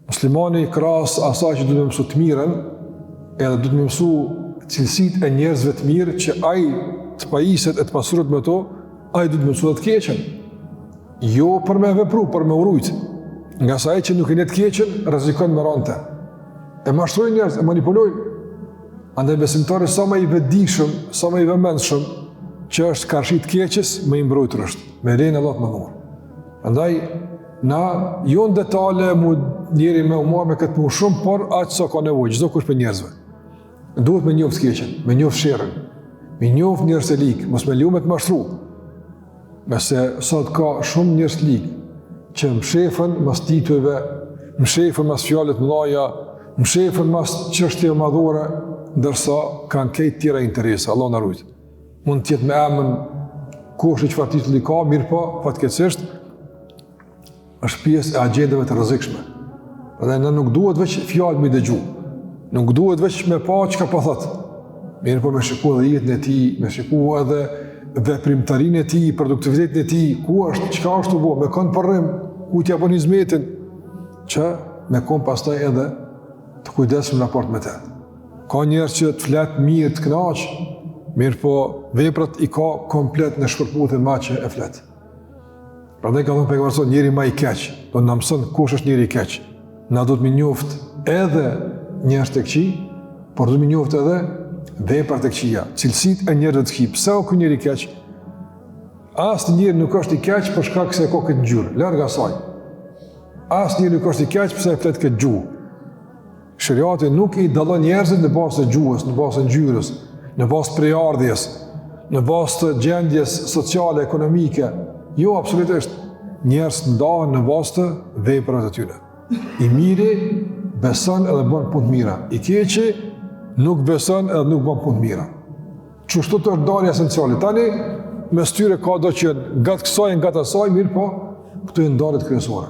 Muslimani krahas asaj që duhet të mësoj të mirën, edhe duhet të mësoj cilësitë e njerëzve të mirë që ai të pajiset e të pasurohet me to, ai duhet të mësoj të keqen. Jo për me vepru, për me urujt. Nga sa ai që nuk e njeh të keqen, rrezikon me rënte. E mashtrojnë njerëz, e manipulojnë. Andaj besimtari sa më i vetëdijshëm, sa më i vëmendshëm që është karshi të keqes, më i mbrojtur është, me lejen e Allahut më dhuar. Andaj na jo në detale njeri me umar me këtë punë shumë, por aq sa ka nevojë, çdo kush për njerëzve. Duhet me njoft keqen, me njoft sherrën, me njoft njerëz të lig, mos me leju me të mashtru. Mëse sot ka shumë njerëz të lig që mshefën mas titujve, mshefën mas fjalëve të mëdha, mshefën mas çështjeve madhore, ndërsa kanë këtë tjera interese, Allah na ruaj. Mund të jetë me emën kush e çfarë titulli ka, mirë po, fatkeqësisht është pjesë e agjendave të rrezikshme. Prandaj ne nuk duhet veç fjalë me dëgju. Nuk duhet veç me pa çka po thot. Mirë po me shikuar edhe jetën e tij, me shikuar edhe veprimtarinë e tij, produktivitetin e tij, ku është, çka është u bë, me kon porrim, ku t'ia bën hizmetin, që me kon pastaj edhe të kujdesshëm në raport me të. Ka njerëz që të flet mirë, të kënaq, mirë po veprat i ka komplet në shkërputje me atë që e flet. Prandaj ka thënë pejgamberi njeri më i keq, do na mëson kush është njeri i keq. Na do të më njoft edhe njerëz të këqij, por do të më njoft edhe veprat e këqija, cilësitë e njerëzve të këqij. Pse o ky njeri i keq? Asnjëri nuk është i keq për shkak se ka këtë ngjyrë, larg asaj. Asnjëri nuk është i keq pse e flet këtë gjuhë. Shariati nuk i dallon njerëzit në bazë të gjuhës, në bazë të ngjyrës, në bazë të prejardhjes, në bazë të gjendjes sociale, ekonomike. Jo, absolutisht. Njerëz ndahen në bazë të veprave të tyre. I miri beson edhe bën punë të mira. I keqi nuk beson edhe nuk bën punë të mira. Çështja është dalja esenciale. Tani mes tyre ka do që nga të kësaj, nga të asaj, mirë po, këto janë ndarjet kryesore.